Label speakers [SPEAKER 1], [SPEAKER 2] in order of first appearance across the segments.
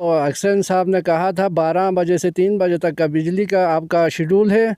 [SPEAKER 1] और एक्शन साहब ने कहा था 12 बजे से 3 बजे तक का बिजली का आपका शेड्यूल है।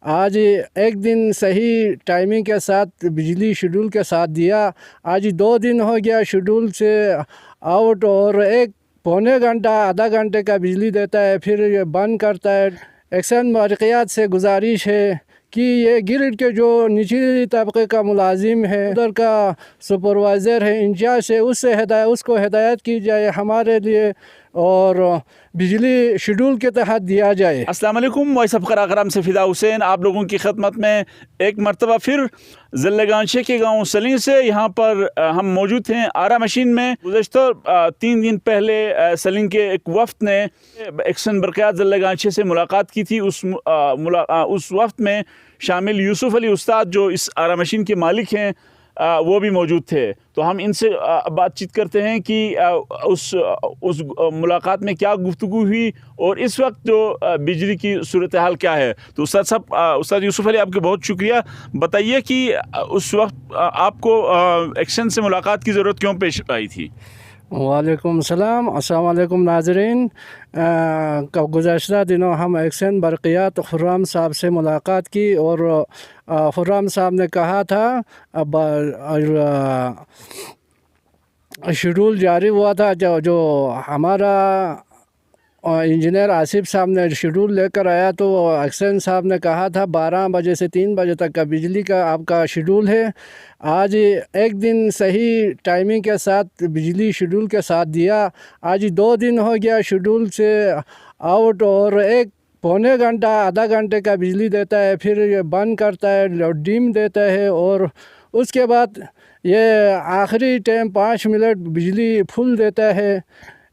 [SPEAKER 1] आज एक दिन सही टाइमिंग के साथ बिजली शेड्यूल के साथ दिया। आज 2 दिन हो गया शेड्यूल से आउट, और एक पौने घंटा आधा घंटे का बिजली देता है फिर बंद करता है। एक्शन बरक़ियात से गुजारिश है कि ये ग्रिड के जो निचली तबके का मुलाजिम है, उधर का सुपरवाइज़र है, इंचार्ज है, उसको हिदायत की जाए हमारे लिए और बिजली शेड्यूल के तहत दिया जाए।
[SPEAKER 2] अस्सलाम वालेकुम, वॉइस ऑफ कराकरम से फ़िदा हुसैन आप लोगों की खिदमत में एक मरतबा फिर ज़िले के गाँव सलीं से यहाँ पर हम मौजूद हैं आरा मशीन में। गुज़श्ता 3 दिन पहले सलीं के एक वफ़द ने एक्शन बरक़ियात ज़िले से मुलाकात की थी। उस वफ़द में शामिल यूसुफ अली उस्ताद जो इस आरा मशीन के मालिक हैं वो भी मौजूद थे। तो हम इनसे बातचीत करते हैं कि उस मुलाकात में क्या गुफ्तगू हुई और इस वक्त जो बिजली की सूरत हाल क्या है। तो उस्ताद यूसुफ अली, आपके बहुत शुक्रिया। बताइए कि उस वक्त आपको एक्शन से मुलाकात की ज़रूरत क्यों पेश आई थी?
[SPEAKER 1] वालेकुम सलाम, अस्सलाम वालेकुम नाज़रीन। गुज़श्ता दिनों हम एक्शन बरक़ियात खुर्रम साहब से मुलाकात की और खुर्रम साहब ने कहा था अब शेड्यूल जारी हुआ था जो हमारा इंजीनियर आसिफ साहब ने शेड्यूल लेकर आया, तो एक्शन साहब ने कहा था 12 बजे से 3 बजे तक का बिजली का आपका शेड्यूल है। आज एक दिन सही टाइमिंग के साथ बिजली शेड्यूल के साथ दिया। आज 2 दिन हो गया शेड्यूल से आउट, और एक पौने घंटा आधा घंटे का बिजली देता है फिर बंद करता है, डिम देता है, और उसके बाद ये आखिरी टाइम 5 मिनट बिजली फुल देता है।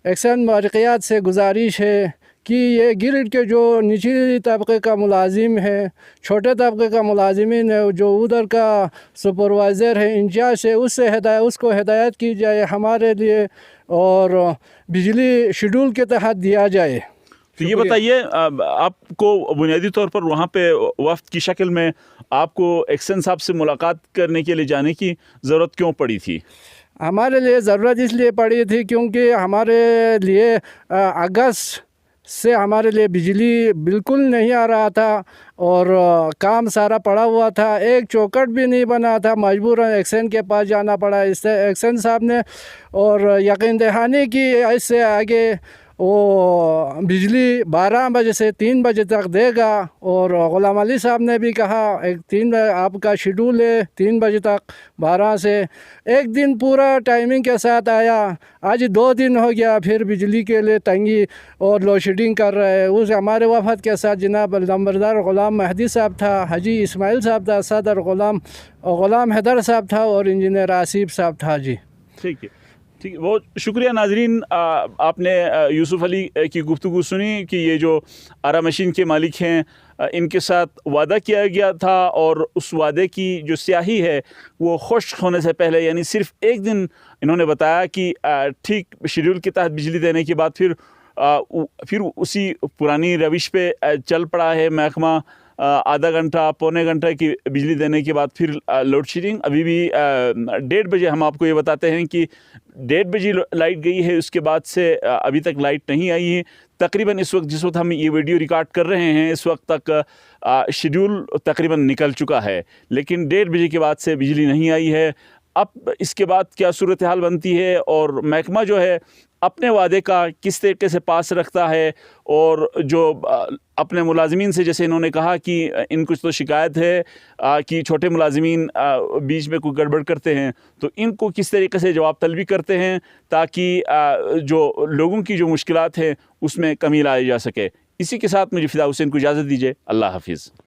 [SPEAKER 1] एक्शन बरक़ियात से गुजारिश है कि ये ग्रिड के जो निचली तबके का मुलाजिम है, छोटे तबके का मुलाजिमीन है, जो उधर का सुपरवाइज़र है, इंचार्ज है, उसको हिदायत की जाए हमारे लिए और बिजली शेड्यूल के तहत दिया जाए।
[SPEAKER 2] तो ये बताइए, आपको बुनियादी तौर पर वहाँ पे वफ़द की शक्ल में आपको एक्शन साहब से मुलाकात करने के लिए जाने की ज़रूरत क्यों पड़ी थी?
[SPEAKER 1] हमारे लिए ज़रूरत इसलिए पड़ी थी क्योंकि हमारे लिए अगस्त से हमारे लिए बिजली बिल्कुल नहीं आ रहा था और काम सारा पड़ा हुआ था, एक चौखट भी नहीं बना था। मजबूरन एक्शन के पास जाना पड़ा। इससे एक्शन साहब ने और यकीन दहानी की इससे आगे वो बिजली 12 बजे से 3 बजे तक देगा। और गुलाम अली साहब ने भी कहा आपका शेड्यूल है 3 बजे तक, 12 से एक दिन पूरा टाइमिंग के साथ आया। आज 2 दिन हो गया फिर बिजली के लिए तंगी और लोड शेडिंग कर रहे हैं। उस हमारे वफद के साथ जनाब नंबरदार गुलाम महदी साहब था, हाजी इस्माइल साहब था, सदर गुलाम हैदर साहब था और इंजीनियर आसिफ साहब था। जी
[SPEAKER 2] ठीक है, ठीक है, बहुत शुक्रिया। नाजरीन, आपने यूसुफ अली की गुफ्तगू सुनी कि ये जो आरा मशीन के मालिक हैं, इनके साथ वादा किया गया था और उस वादे की जो स्याही है वो खुश्क होने से पहले, यानी सिर्फ एक दिन इन्होंने बताया कि ठीक शेड्यूल के तहत बिजली देने के बाद फिर उसी पुरानी रविश पे चल पड़ा है महकमा। आधा घंटा पौने घंटे की बिजली देने के बाद फिर लोड शेडिंग। अभी भी 1:30 बजे हम आपको ये बताते हैं कि 1:30 बजे लाइट गई है, उसके बाद से अभी तक लाइट नहीं आई है। तकरीबन इस वक्त जिस वक्त हम ये वीडियो रिकॉर्ड कर रहे हैं इस वक्त तक शेड्यूल तकरीबन निकल चुका है, लेकिन 1:30 बजे के बाद से बिजली नहीं आई है। अब इसके बाद क्या सूरत हाल बनती है और महकमा जो है अपने वादे का किस तरीके से पास रखता है, और जो अपने मुलाजिमीन से, जैसे इन्होंने कहा कि इनको तो शिकायत है कि छोटे मुलाजिमीन बीच में कोई गड़बड़ करते हैं, तो इनको किस तरीके से जवाब तलबी करते हैं ताकि जो लोगों की जो मुश्किलात हैं उसमें कमी लाई जा सके। इसी के साथ मुझे फ़िदा हुसैन को इजाज़त दीजिए। अल्लाह हाफिज़।